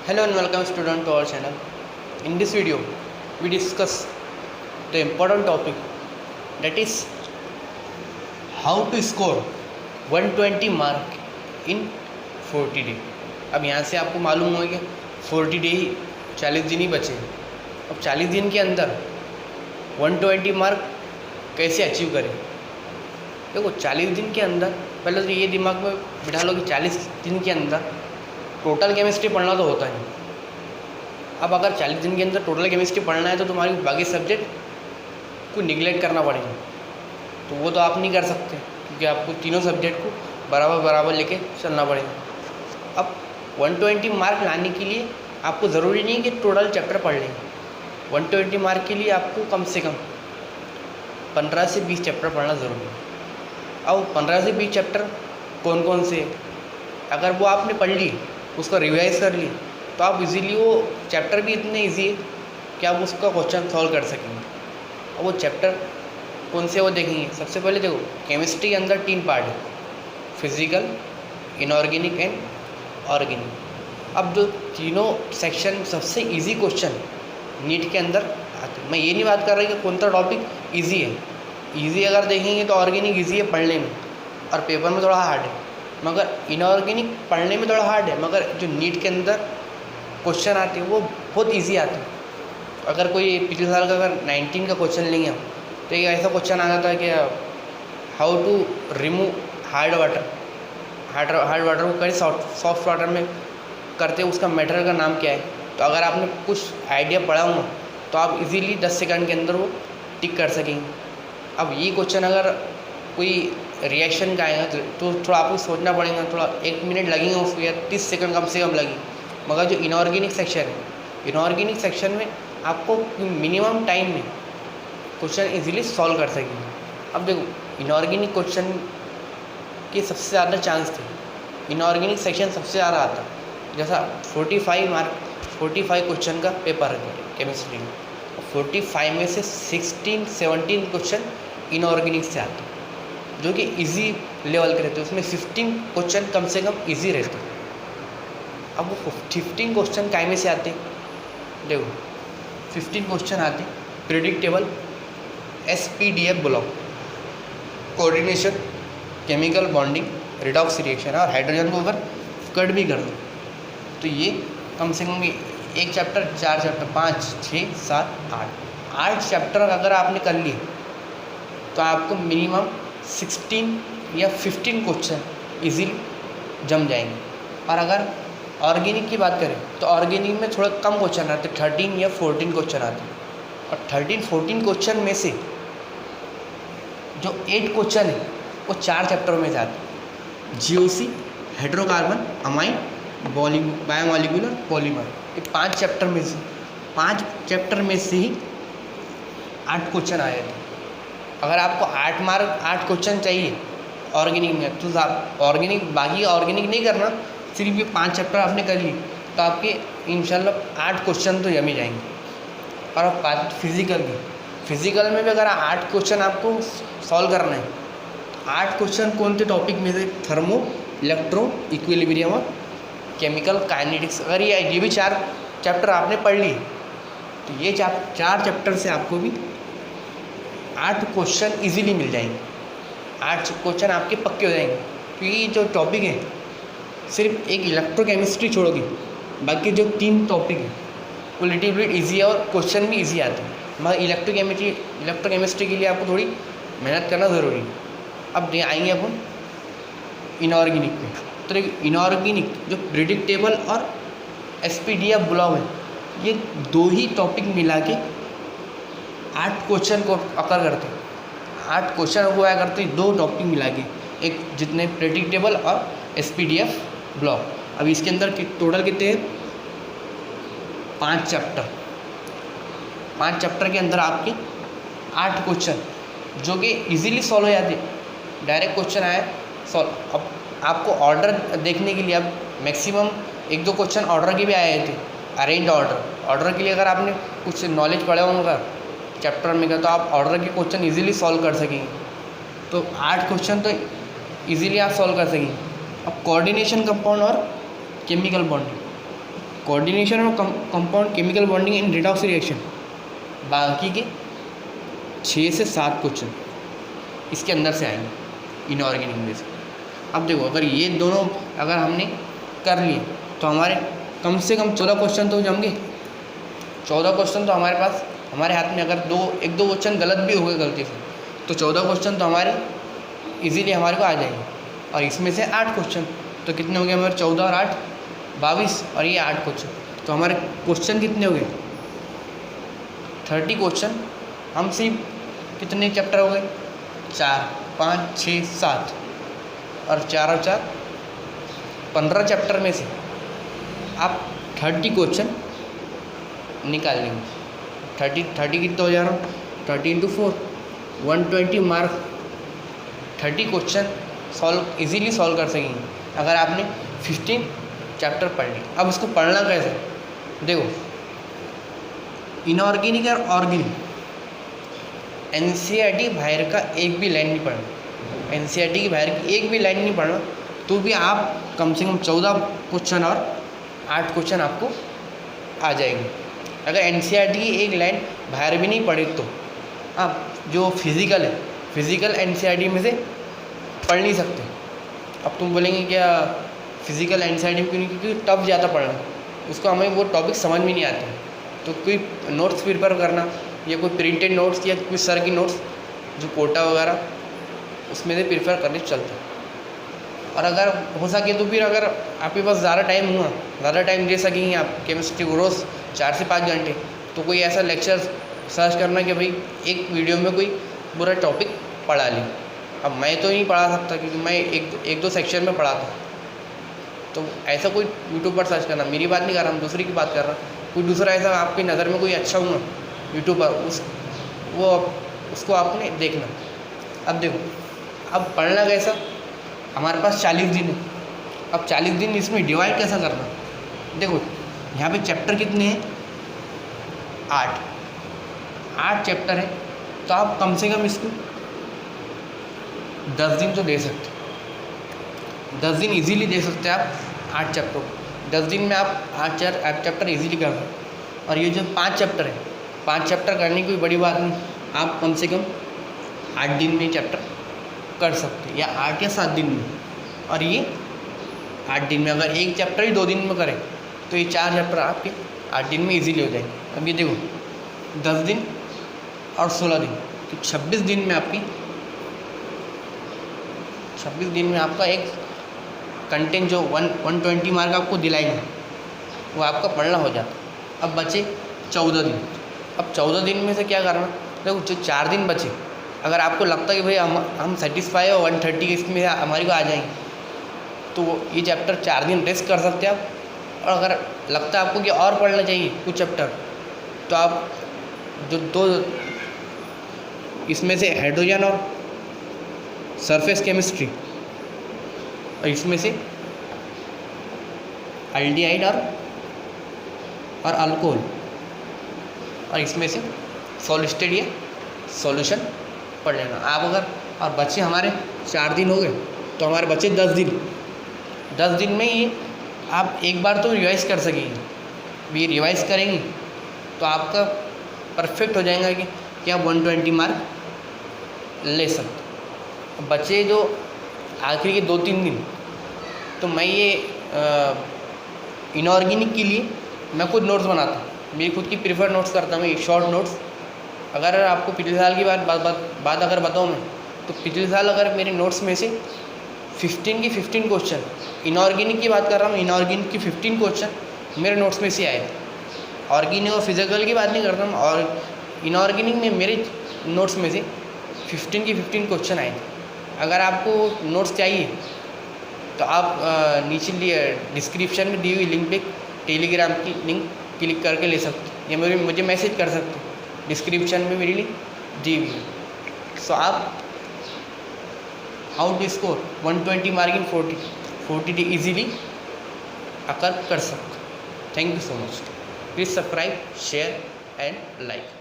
Hello and welcome student to our channel. In this video, we discuss the important topic, that is how to score 120 mark in 40 day. अब यहाँ से आपको मालूम होगा कि 40 day ही 40 दिन ही बचे। अब 40 दिन के अंदर 120 मार्क कैसे अचीव करें। देखो 40 दिन के अंदर पहले तो ये दिमाग में बिठा लो कि 40 दिन के अंदर टोटल केमिस्ट्री पढ़ना तो होता है। अब अगर 40 दिन के अंदर टोटल केमिस्ट्री पढ़ना है तो तुम्हारी बाकी सब्जेक्ट को निगलेक्ट करना पड़ेगा, तो वो तो आप नहीं कर सकते क्योंकि आपको तीनों सब्जेक्ट को बराबर बराबर लेके चलना पड़ेगा। अब 120 मार्क लाने के लिए आपको ज़रूरी नहीं कि टोटल चैप्टर पढ़ लें। 120 मार्क के लिए आपको कम से कम 15 से 20 चैप्टर पढ़ना ज़रूरी है। अब 15 से 20 चैप्टर कौन कौन से, अगर वो आपने पढ़ ली, उसको रिवाइज कर ली, तो आप इजीली वो चैप्टर भी इतने इजी है कि आप उसका क्वेश्चन सॉल्व कर सकेंगे। और वो चैप्टर कौन से वो देखेंगे। सबसे पहले देखो, केमिस्ट्री के अंदर 3 पार्ट है, फिजिकल, इनऑर्गेनिक एंड ऑर्गेनिक। अब जो तीनों सेक्शन सबसे इजी क्वेश्चन नीट के अंदर आते हैं। मैं ये नहीं बात कर रहा कि कौन सा टॉपिक इजी है। इजी अगर देखेंगे तो ऑर्गेनिक इजी है पढ़ने में और पेपर में थोड़ा हार्ड है, मगर इनऑर्गेनिक पढ़ने में थोड़ा हार्ड है, मगर जो नीट के अंदर क्वेश्चन आते हैं वो बहुत इजी आते हैं। अगर कोई पिछले साल का अगर 19 का क्वेश्चन लेंगे हम, तो एक ऐसा क्वेश्चन आ जाता है कि how to remove hard water को कैसे सॉफ्ट वाटर में करते हैं, उसका मेथड का नाम क्या है। तो अगर आपने कुछ आइडिया पढ़ा हुआ तो आप इजीली 10 सेकंड के अंदर वो टिक कर सकेंगे। अब ये क्वेश्चन अगर कोई रिएक्शन का आएगा तो थोड़ा आपको सोचना पड़ेगा, थोड़ा 1 मिनट लगेंगे उसको या 30 सेकंड कम से कम लगेंगे। मगर जो इनऑर्गेनिक सेक्शन है, इनऑर्गेनिक सेक्शन में आपको मिनिमम टाइम में क्वेश्चन इजीली सॉल्व कर सकेंगे। अब देखो, इनऑर्गेनिक क्वेश्चन के सबसे ज़्यादा चांस थे, इनऑर्गेनिक सेक्शन सबसे ज़्यादा आता, जैसा 45 क्वेश्चन का पेपर है केमिस्ट्री में, 45 में से 16-17 क्वेश्चन इनऑर्गेनिक से आते हैं जो कि इजी लेवल के रहते हैं। उसमें 15 क्वेश्चन कम से कम इजी रहते हैं। अब वो 15 क्वेश्चन काय में से आते, देखो 15 क्वेश्चन आते predictable, SPDF block, coordination, chemical bonding, redox reaction और हाइड्रोजन को अगर कट भी कर दो तो ये कम से कम एक चैप्टर 4 चैप्टर 5, 6, 7, 8 चैप्टर अगर आपने कर लिए तो आपको मिनिमम 16 या 15 क्वेश्चन इजीली जम जाएंगे। और अगर ऑर्गेनिक की बात करें तो ऑर्गेनिक में थोड़ा कम क्वेश्चन आते, 13 या 14 क्वेश्चन आते हैं। और 13-14 क्वेश्चन में से जो 8 क्वेश्चन है वो 4 चैप्टर में जाते हैं, GOC, hydrocarbon, amine, biomolecular, polymer. ये 5 चैप्टर में से ही 8 क्वेश्चन आए थे। अगर आपको 8 क्वेश्चन चाहिए ऑर्गेनिक में, तो आप बाकी ऑर्गेनिक नहीं करना, सिर्फ ये 5 चैप्टर आपने कर ली तो आपके इंशाल्लाह 8 क्वेश्चन तो जम ही जाएंगे। और अब बात फिजिकल में भी अगर 8 क्वेश्चन आपको सॉल्व करना है, 8 क्वेश्चन कौन से टॉपिक में से, थर्मो, इलेक्ट्रो, इक्विलिब्रियम और केमिकल काइनेटिक्स। अगर ये भी 4 चैप्टर आपने पढ़ ली तो ये 4 चैप्टर से आपको भी 8 क्वेश्चन इजीली मिल जाएंगे। 8 क्वेश्चन आपके पक्के हो जाएंगे क्योंकि जो टॉपिक है, सिर्फ एक इलेक्ट्रोकेमिस्ट्री छोड़ोगे, बाकी जो 3 टॉपिक है वो लिटिल बिट ईजी है और क्वेश्चन भी ईजी आते हैं। मगर इलेक्ट्रोकेमिस्ट्री के लिए आपको थोड़ी मेहनत करना ज़रूरी है। अब आएंगे अपन इनऑर्गेनिक में। तो इनऑर्गेनिक जो प्रेडिक्टेबल और SPDF ब्लॉक है, ये 2 ही टॉपिक मिला के 8 क्वेश्चन को अकर करते हैं। 8 क्वेश्चन को आया करते हैं 2 टॉपिक मिला के, एक जितने प्रेडिक्टेबल और SPDF ब्लॉक। अब इसके अंदर टोटल कितने हैं, 5 चैप्टर। 5 चैप्टर के अंदर आपके 8 क्वेश्चन जो कि इजीली सॉल्व हो जाते। डायरेक्ट क्वेश्चन आया सॉल्व। अब आपको ऑर्डर देखने के लिए अब मैक्सिमम 1-2 क्वेश्चन ऑर्डर के भी आए थे, अरेंज ऑर्डर के लिए अगर आपने कुछ नॉलेज पढ़ा होगा चैप्टर में का, तो आप ऑर्डर के क्वेश्चन इजीली सॉल्व कर सकेंगे। तो 8 क्वेश्चन तो इजीली आप सॉल्व कर सकेंगे। अब कोऑर्डिनेशन कंपाउंड और chemical bonding, coordination of compound chemical bonding in redox reaction, बाकी के 6 से 7 क्वेश्चन इसके अंदर से आएंगे इनऑर्गेनिक में से। अब देखो, अगर ये दोनों अगर हमने कर लिए तो हमारे कम से कम 14 क्वेश्चन तो जम गए। 14 क्वेश्चन तो हमारे पास, हमारे हाथ में, अगर एक दो क्वेश्चन गलत भी हो गए गलती से, तो 14 क्वेश्चन तो हमारे इजीली हमारे को आ जाएंगे। और इसमें से 8 क्वेश्चन, तो कितने हो गए हमारे? 14 और 8 22, और ये 8 क्वेश्चन, तो हमारे क्वेश्चन कितने हो गए? 30 क्वेश्चन। हम सिर्फ कितने चैप्टर हो गए? 4 5 6 7, और 4 और 4 15 चैप्टर में से आप 30 क्वेश्चन निकाल लेंगे। 30 कितना हो जा रहा हूँ? 30 × 4 120 mark. 30 question solve easily solve कर सकेंगे अगर आपने 15 चैप्टर पढ़ लिए। अब उसको पढ़ना कैसे? देखो, इनऑर्गेनिक और ऑर्गेनिक एनसीईआरटी बाहर का एक भी लाइन नहीं पढ़ना। एनसीईआरटी की बाहर की एक भी लाइन नहीं पढ़ना, तो भी आप कम से कम 14 क्वेश्चन और 8 क्वेश्चन आपको आ जाएंगे। अगर एनसीईआरटी की एक लाइन बाहर भी नहीं पढ़े तो आप जो फिज़िकल है, फिज़िकल एनसीईआरटी में से पढ़ नहीं सकते। अब तुम बोलेंगे क्या फिज़िकल एनसीईआरटी में क्यों नहीं? क्योंकि टफ ज़्यादा पढ़ना, उसको हमें वो टॉपिक समझ में नहीं आते। तो कोई नोट्स प्रिपेयर करना, या कोई प्रिंटेड नोट्स, या कोई सर की नोट्स जो कोटा वगैरह उसमें से प्रिफर करने चलते हैं। और अगर हो सके तो फिर अगर आपके पास ज़्यादा टाइम हुआ, ज़्यादा टाइम दे सकेंगे आप केमिस्ट्री को रोज़ 4 से 5 घंटे, तो कोई ऐसा लेक्चर सर्च करना कि भाई एक वीडियो में कोई पूरा टॉपिक पढ़ा लें। अब मैं तो नहीं पढ़ा सकता क्योंकि मैं एक दो सेक्शन में पढ़ा था, तो ऐसा कोई यूट्यूब पर सर्च करना। मेरी बात नहीं कर रहा, हम दूसरी की बात कर रहा हूँ। कोई दूसरा ऐसा आपकी नज़र में कोई अच्छा हुआ यूट्यूबर, उसको आपने देखना। अब देखो, अब पढ़ना कैसा? हमारे पास 40 दिन है। अब 40 दिन इसमें डिवाइड कैसा करना? देखो, यहाँ पे चैप्टर कितने हैं? 8 चैप्टर है, तो आप कम से कम इसको 10 दिन तो दे सकते। 10 दिन इजीली दे सकते हैं आप 8 चैप्टर। 10 दिन में आप 8 चैप्टर इजीली कर सकते। और ये जो 5 चैप्टर है, 5 चैप्टर करने की कोई बड़ी बात नहीं, आप कम से कम 8 दिन में चैप्टर कर सकते हैं, या 8 या 7 दिन में। और ये 8 दिन में, अगर एक चैप्टर ही 2 दिन में करें तो ये 4 चैप्टर आपके 8 दिन में इजीली हो जाएंगे। अब ये देखो, 10 दिन और 16 दिन, तो 26 दिन में आपकी 26 दिन में आपका एक कंटेंट जो 120 मार्क आपको दिलाएंगे वो आपका पढ़ना हो जाता। अब बचे 14 दिन। अब 14 दिन में से क्या करना? देखो, जो 4 दिन बचे, अगर आपको लगता है कि भाई हम सेटिस्फाई हो 130 इसमें हमारी को आ जाएंगे, तो ये चैप्टर 4 दिन रेस्ट कर सकते हैं आप। और अगर लगता है आपको कि और पढ़ना चाहिए कुछ चैप्टर, तो आप जो 2 इसमें से हाइड्रोजन और सरफेस केमिस्ट्री, और इसमें से एल्डिहाइड और अल्कोहल, और इसमें से सॉलिड स्टेट या सॉल्यूशन पढ़ लेना आप। अगर और बच्चे हमारे 4 दिन हो गए, तो हमारे बच्चे 10 दिन। 10 दिन में ही आप एक बार तो रिवाइज़ कर सकेंगे। ये रिवाइज़ करेंगे तो आपका परफेक्ट हो जाएगा कि आप 120 मार्क ले सकते। बच्चे जो आखिरी के 2-3 दिन, तो मैं ये इनऑर्गेनिक के लिए मैं खुद नोट्स बनाता हूँ। मेरी खुद की प्रीफर नोट्स करता हूँ, एक शॉर्ट नोट्स। अगर आपको पिछले साल की बात अगर बताऊँ मैं, तो पिछले साल अगर मेरे नोट्स में से 15 की 15 क्वेश्चन, इनऑर्गेनिक की बात कर रहा हूँ, इनऑर्गेनिक की 15 क्वेश्चन मेरे नोट्स में से आए थे। ऑर्गेनिक और फिजिकल की बात नहीं करता हूँ, और इनऑर्गेनिक में मेरे नोट्स में से 15 की 15 क्वेश्चन आए थे। अगर आपको नोट्स चाहिए तो आप नीचे डिस्क्रिप्शन में दी हुई लिंक पे टेलीग्राम की लिंक क्लिक करके ले सकते, या मुझे मैसेज कर सकते। डिस्क्रिप्शन में मेरी लिंक दी हुई है। सो आप how to score 120 mark in 40 easily कर सकते। Thank you so much. Please subscribe, share and like.